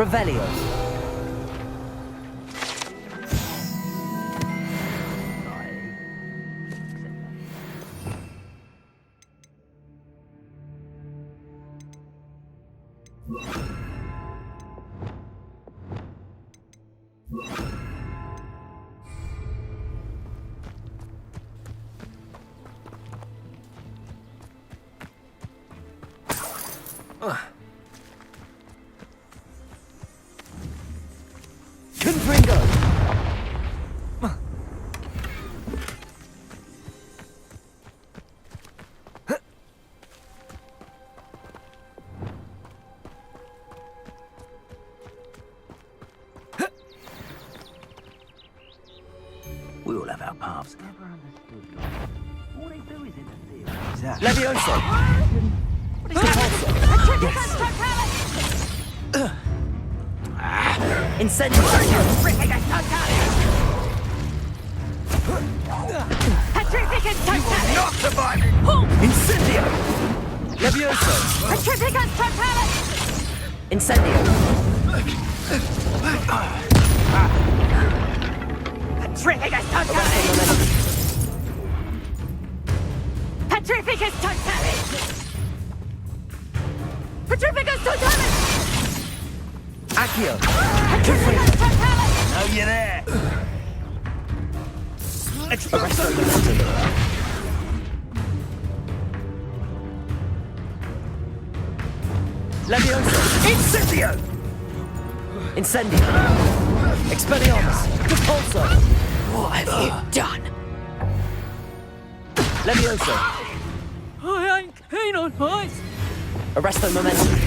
Revelio. Confringo! We all have our paths. Never understood. All they do is interfere. Levioso! What is it? Incendio! Petrificus totalis! Not survive! Incendio! Levioso! Petrificus totalis! Incendio! Petrificus totalis! Petrificus totalis! Petrificus totalis! Accio! Petrificus totalis! Oh, you're there! Arresto momentum! Levioso! Incendio! Incendio! Expelliarmus! Repulso! What have you done? Levioso! I ain't keen on heights. Arresto momentum!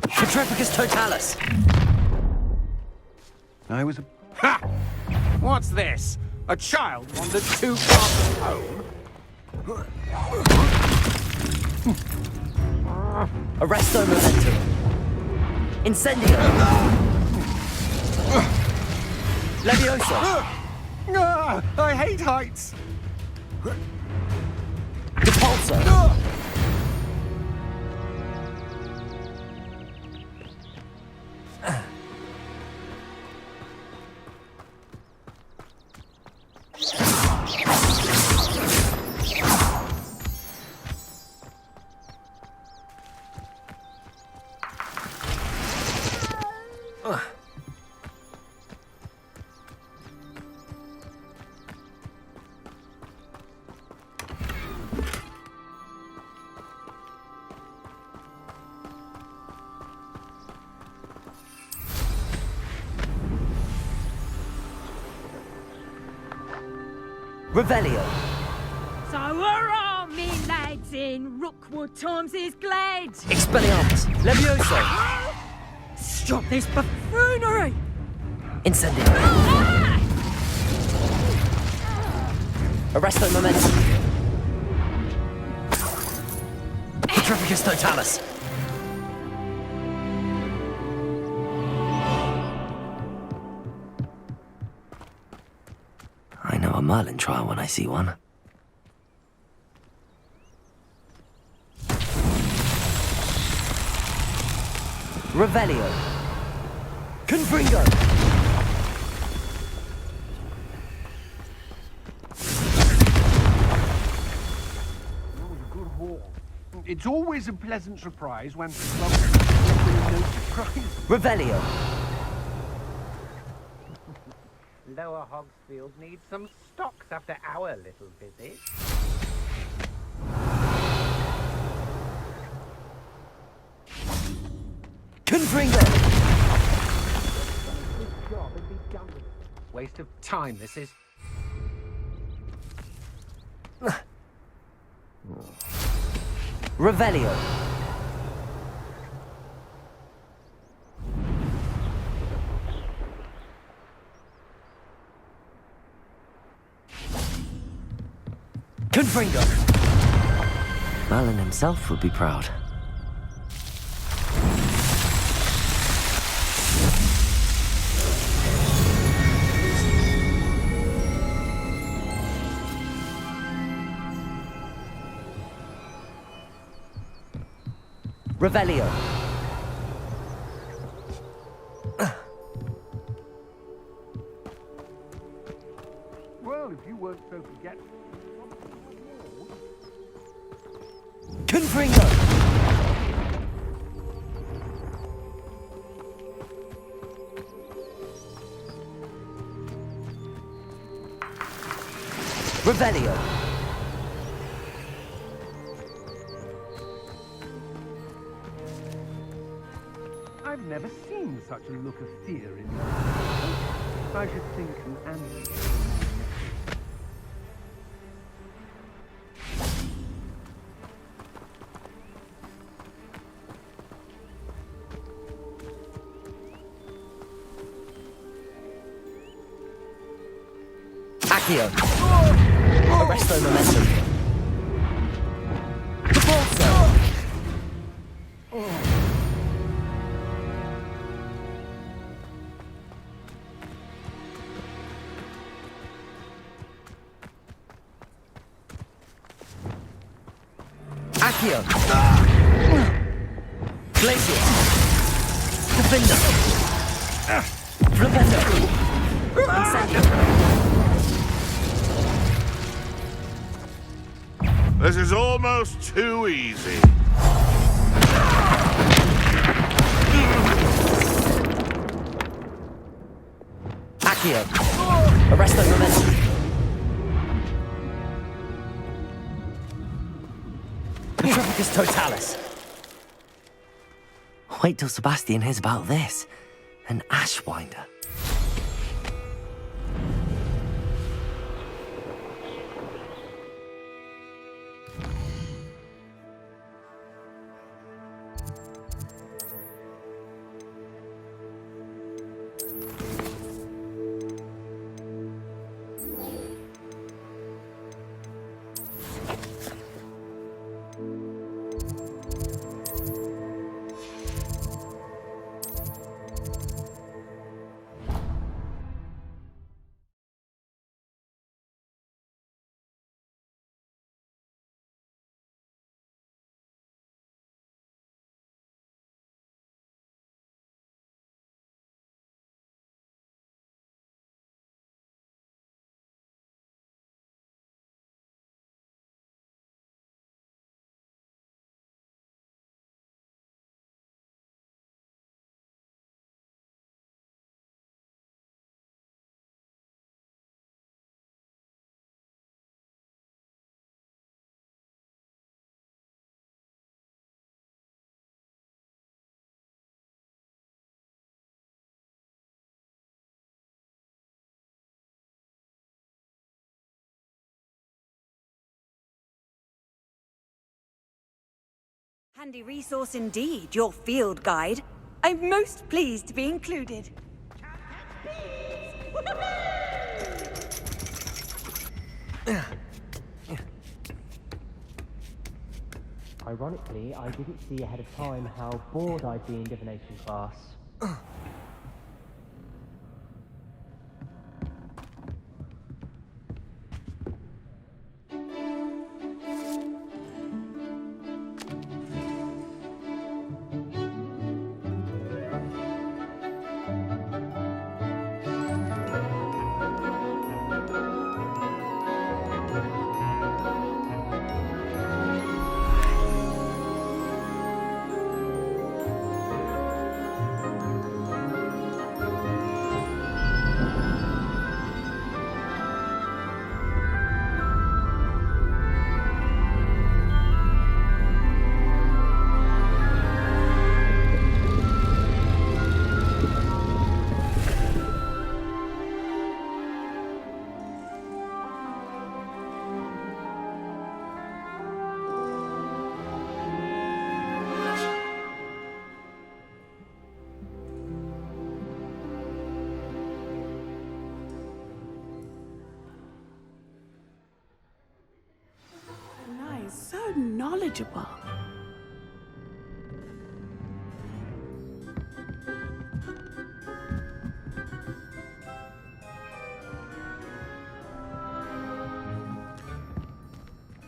Petrificus totalis! I was a... Ha! What's this? A child wandered too far from home? Arresto momentum! Incendio! Levioso! Ah, I hate heights! Repulso! Revelio! So hurrah, me lads in Rookwood times is glad. Expelliarmus! Levioso! Stop this buffoonery! Incendio! Arresto momentum! Petrificus totalis! I know a Merlin trial when I see one. Revelio! Confringo! Good wall. It's always a pleasant surprise when... Well, no surprise. Revelio! Lower Hogsfield needs some stocks after our little visit. Confringo! Good job and be done with it. Waste of time, this is. Revelio! Confringo! Merlin himself would be proud. Revelio. Well, if you weren't so forgetful. Confringo. Revelio. I've never seen such a look of fear in you. I should think you answered. Accio. Arresto momentum. Cabalso. Accio. Glacier. Defender. Flipendo. Incendio. This is almost too easy. Accio. Arresto momentum. Petrificus totalis. Wait till Sebastian hears about this. An Ashwinder. Handy resource indeed, your field guide. I'm most pleased to be included. Ironically, I didn't see ahead of time how bored I'd be in divination class. So knowledgeable.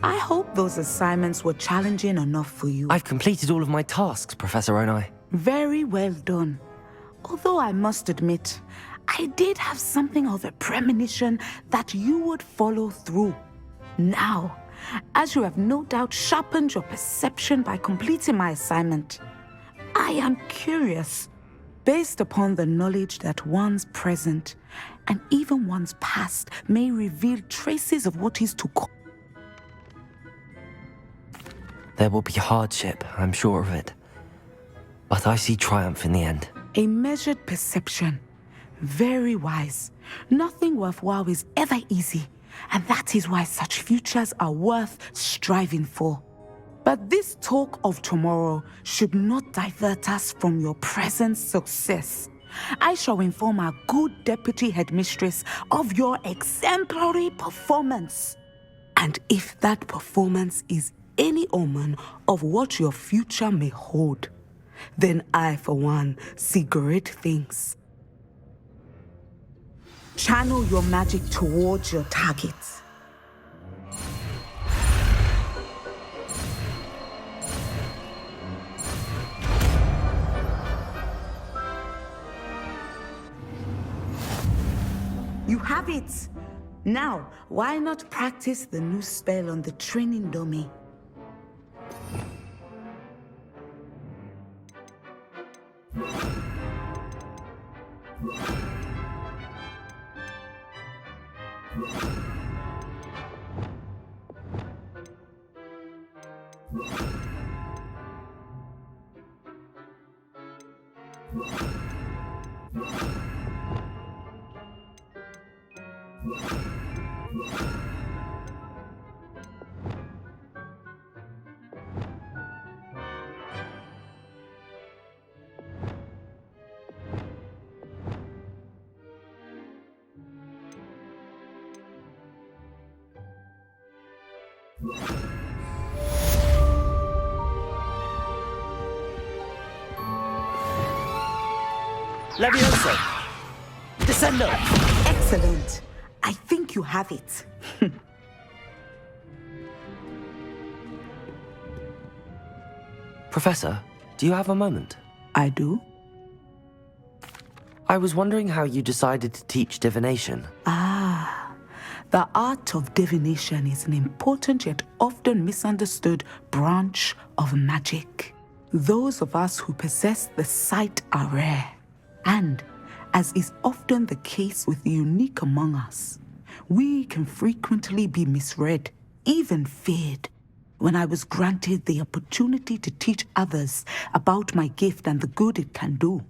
I hope those assignments were challenging enough for you. I've completed all of my tasks, Professor Onai. Very well done. Although I must admit, I did have something of a premonition that you would follow through. Now, as you have no doubt sharpened your perception by completing my assignment, I am curious, based upon the knowledge that one's present and even one's past may reveal traces of what is to come. There will be hardship, I'm sure of it. But I see triumph in the end. A measured perception. Very wise. Nothing worthwhile is ever easy, and that is why such futures are worth striving for. But this talk of tomorrow should not divert us from your present success. I shall inform our good deputy headmistress of your exemplary performance. And if that performance is any omen of what your future may hold, then I, for one, see great things. Channel your magic towards your targets. You have it! Now, why not practice the new spell on the training dummy? Levioso! Descendo! Excellent. I think you have it. Professor, do you have a moment? I do? I was wondering how you decided to teach divination. The art of divination is an important yet often misunderstood branch of magic. Those of us who possess the sight are rare. And, as is often the case with the unique among us, we can frequently be misread, even feared. When I was granted the opportunity to teach others about my gift and the good it can do,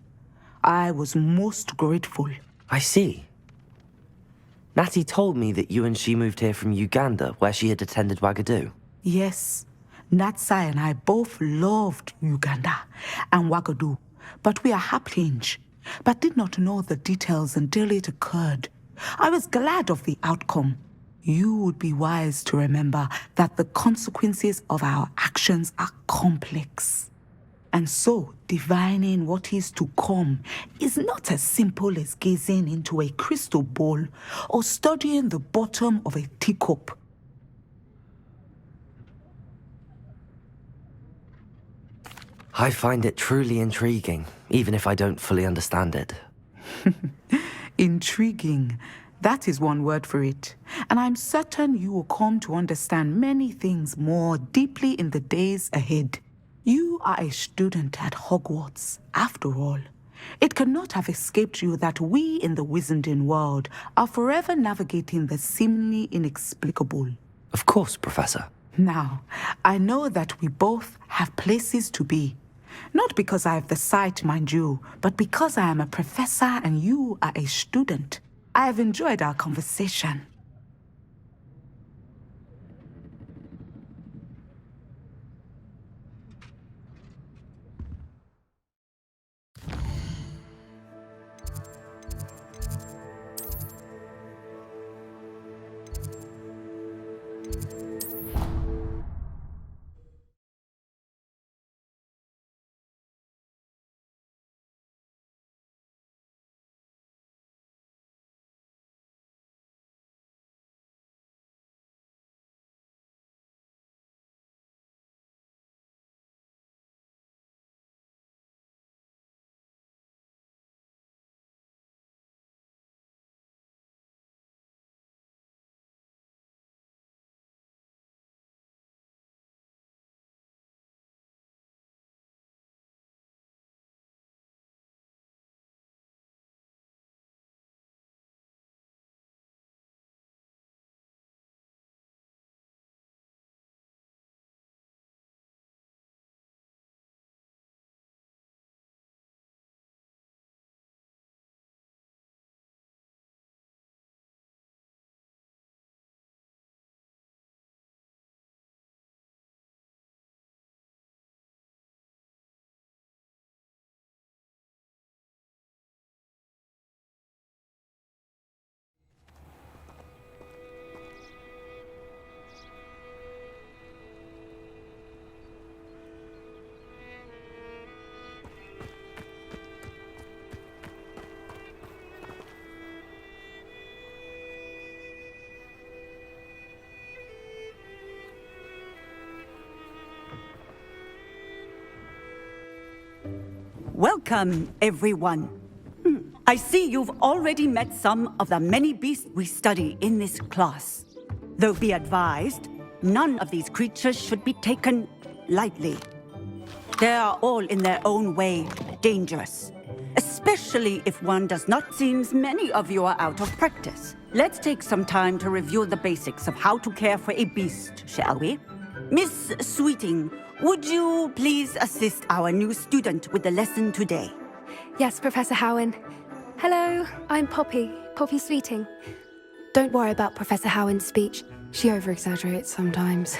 I was most grateful. I see. Natty told me that you and she moved here from Uganda, where she had attended Wagadu. Yes, Natsai and I both loved Uganda and Wagadu, but we are Haplinge, but did not know the details until it occurred. I was glad of the outcome. You would be wise to remember that the consequences of our actions are complex. And so, divining what is to come is not as simple as gazing into a crystal ball or studying the bottom of a teacup. I find it truly intriguing, even if I don't fully understand it. Intriguing. That is one word for it. And I'm certain you will come to understand many things more deeply in the days ahead. You are a student at Hogwarts, after all. It cannot have escaped you that we in the Wizarding world are forever navigating the seemingly inexplicable. Of course, Professor. Now, I know that we both have places to be. Not because I have the sight, mind you, but because I am a professor and you are a student. I have enjoyed our conversation. Welcome, everyone. I see you've already met some of the many beasts we study in this class. Though be advised, none of these creatures should be taken lightly. They are all in their own way dangerous, especially if one does not seem many of you are out of practice. Let's take some time to review the basics of how to care for a beast, shall we? Miss Sweeting, would you please assist our new student with the lesson today? Yes, Professor Howen. Hello, I'm Poppy Sweeting. Don't worry about Professor Howen's speech. She over-exaggerates sometimes.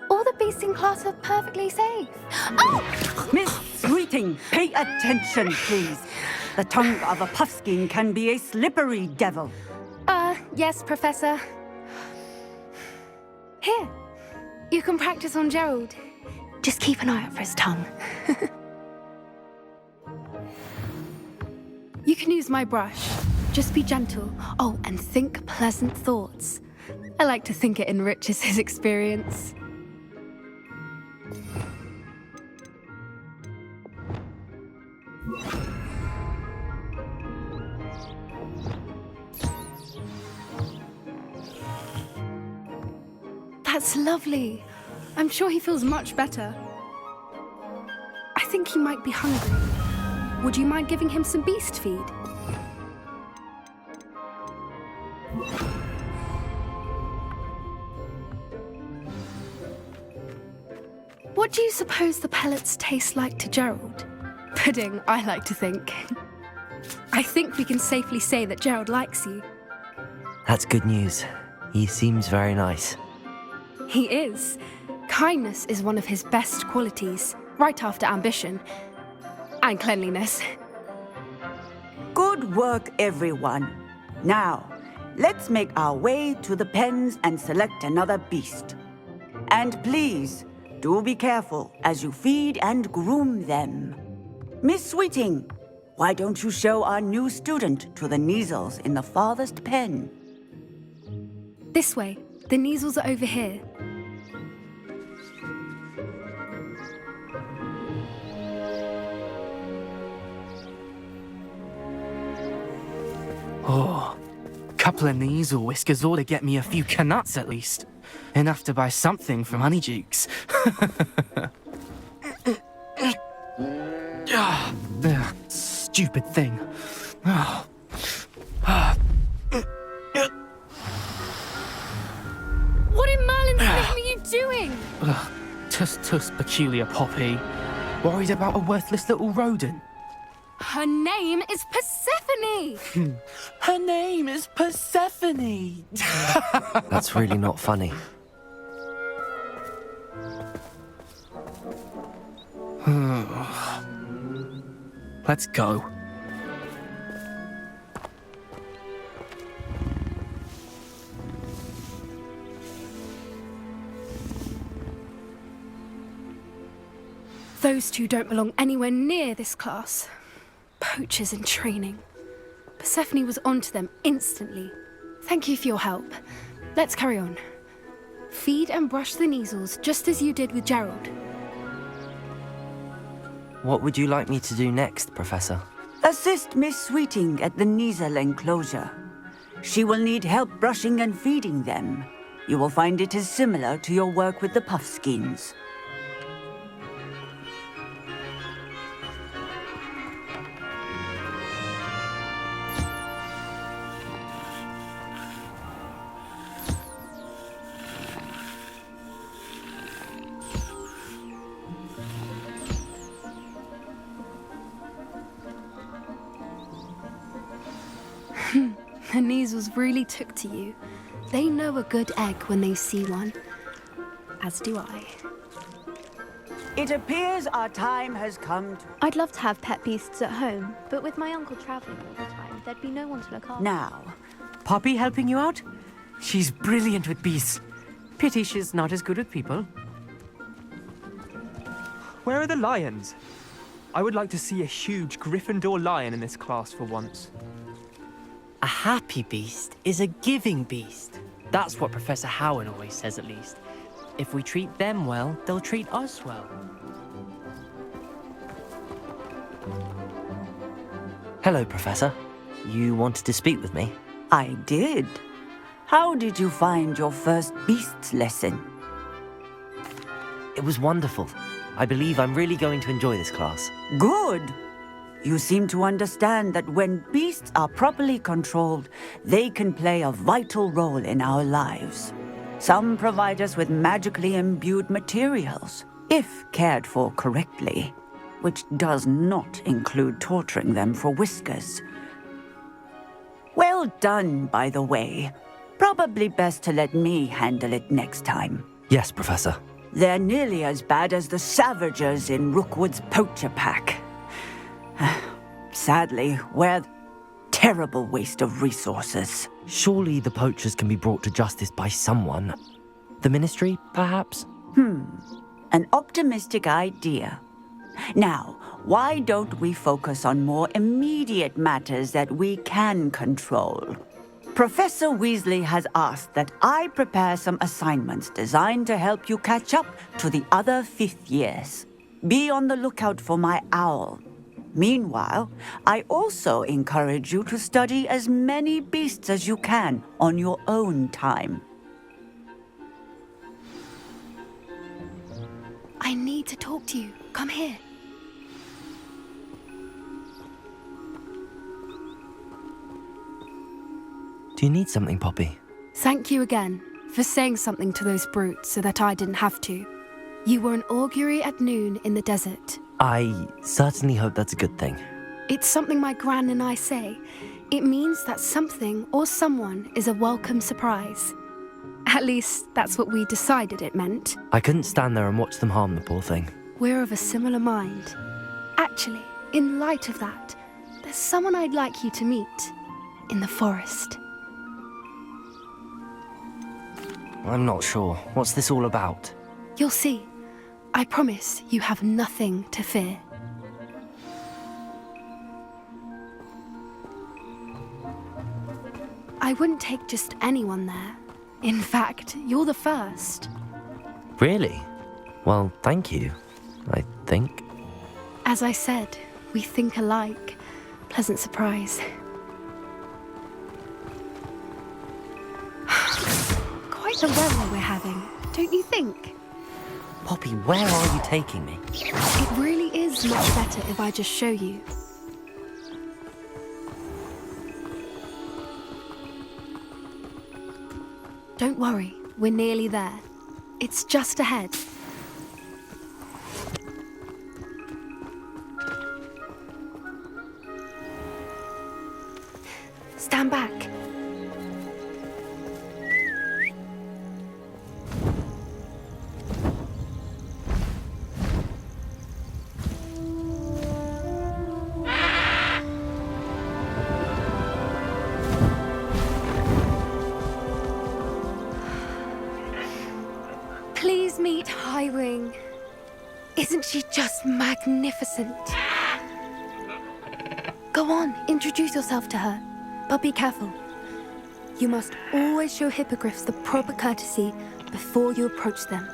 All the beasts in class are perfectly safe. Oh! Miss Sweeting, pay attention, please. The tongue of a puffskein can be a slippery devil. Yes, Professor. Here, you can practice on Gerald. Just keep an eye out for his tongue. You can use my brush. Just be gentle. Oh, and think pleasant thoughts. I like to think it enriches his experience. That's lovely. I'm sure he feels much better. I think he might be hungry. Would you mind giving him some beast feed? What do you suppose the pellets taste like to Gerald? Pudding, I like to think. I think we can safely say that Gerald likes you. That's good news. He seems very nice. He is. Kindness is one of his best qualities, right after ambition. And cleanliness. Good work, everyone. Now, let's make our way to the pens and select another beast. And please, do be careful as you feed and groom them. Miss Sweeting, why don't you show our new student to the Neasels in the farthest pen? This way. The Neasels are over here. Oh, couple of Neasel whiskers ought to get me a few canuts at least. Enough to buy something from Honeydukes. Stupid thing. What in Merlin's name are you doing? Tuss, peculiar Poppy. Worried about a worthless little rodent. Her name is Persephone! Her name is Persephone! That's really not funny. Let's go. Those two don't belong anywhere near this class. Poachers in training. Persephone was onto them instantly. Thank you for your help. Let's carry on. Feed and brush the Neasels just as you did with Gerald. What would you like me to do next, Professor? Assist Miss Sweeting at the Neasel enclosure. She will need help brushing and feeding them. You will find it is similar to your work with the puffskins. The Neasels really took to you. They know a good egg when they see one. As do I. It appears our time has come to... I'd love to have pet beasts at home, but with my uncle travelling all the time, there'd be no one to look after. Now. Poppy helping you out? She's brilliant with beasts. Pity she's not as good with people. Where are the lions? I would like to see a huge Gryffindor lion in this class for once. A happy beast is a giving beast. That's what Professor Howen always says, at least. If we treat them well, they'll treat us well. Hello, Professor. You wanted to speak with me? I did. How did you find your first beasts lesson? It was wonderful. I believe I'm really going to enjoy this class. Good. You seem to understand that when beasts are properly controlled, they can play a vital role in our lives. Some provide us with magically imbued materials, if cared for correctly, which does not include torturing them for whiskers. Well done, by the way. Probably best to let me handle it next time. Yes, Professor. They're nearly as bad as the Savagers in Rookwood's poacher pack. Sadly, we're a terrible waste of resources. Surely the poachers can be brought to justice by someone. The Ministry, perhaps? An optimistic idea. Now, why don't we focus on more immediate matters that we can control? Professor Weasley has asked that I prepare some assignments designed to help you catch up to the other fifth years. Be on the lookout for my owl. Meanwhile, I also encourage you to study as many beasts as you can on your own time. I need to talk to you. Come here. Do you need something, Poppy? Thank you again for saying something to those brutes so that I didn't have to. You were an augury at noon in the desert. I certainly hope that's a good thing. It's something my gran and I say. It means that something or someone is a welcome surprise. At least, that's what we decided it meant. I couldn't stand there and watch them harm the poor thing. We're of a similar mind. Actually, in light of that, there's someone I'd like you to meet in the forest. I'm not sure. What's this all about? You'll see. I promise you have nothing to fear. I wouldn't take just anyone there. In fact, you're the first. Really? Well, thank you, I think. As I said, we think alike. Pleasant surprise. Quite the weather we're having, don't you think? Poppy, where are you taking me? It really is much better if I just show you. Don't worry, we're nearly there. It's just ahead. Stand back. Please meet Highwing. Isn't she just magnificent? Go on, introduce yourself to her. But be careful. You must always show hippogriffs the proper courtesy before you approach them.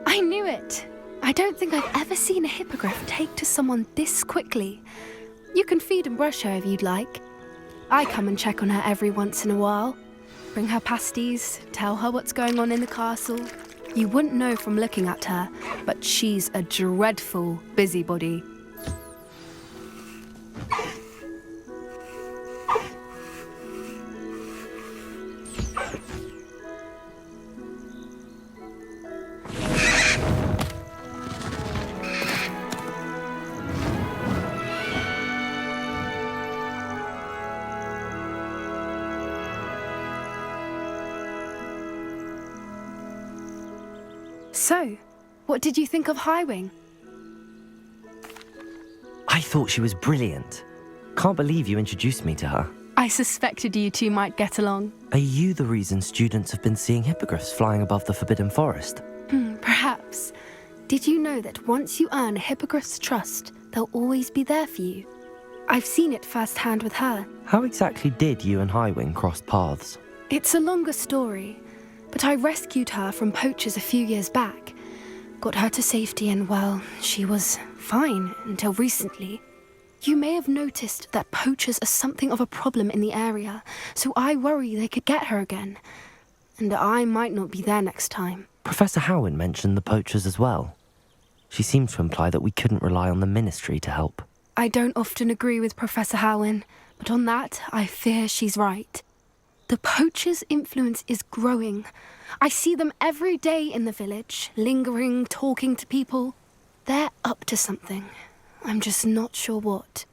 I knew it! I don't think I've ever seen a hippogriff take to someone this quickly. You can feed and brush her if you'd like. I come and check on her every once in a while. Bring her pasties, tell her what's going on in the castle. You wouldn't know from looking at her, but she's a dreadful busybody. So, what did you think of Highwing? I thought she was brilliant. Can't believe you introduced me to her. I suspected you two might get along. Are you the reason students have been seeing hippogriffs flying above the Forbidden Forest? Perhaps. Did you know that once you earn a hippogriff's trust, they'll always be there for you? I've seen it firsthand with her. How exactly did you and Highwing cross paths? It's a longer story, but I rescued her from poachers a few years back. Got her to safety and, well, she was fine until recently. You may have noticed that poachers are something of a problem in the area, so I worry they could get her again. And I might not be there next time. Professor Howen mentioned the poachers as well. She seemed to imply that we couldn't rely on the Ministry to help. I don't often agree with Professor Howen, but on that, I fear she's right. The poachers' influence is growing. I see them every day in the village, lingering, talking to people. They're up to something. I'm just not sure what.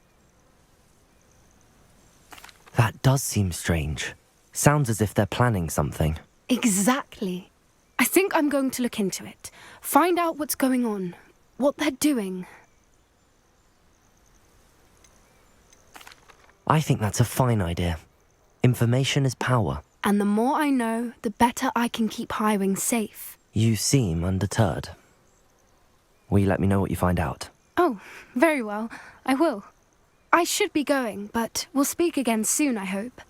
That does seem strange. Sounds as if they're planning something. Exactly. I think I'm going to look into it. Find out what's going on. What they're doing. I think that's a fine idea. Information is power. And the more I know, the better I can keep Highwing safe. You seem undeterred. Will you let me know what you find out? Oh, very well. I will. I should be going, but we'll speak again soon, I hope.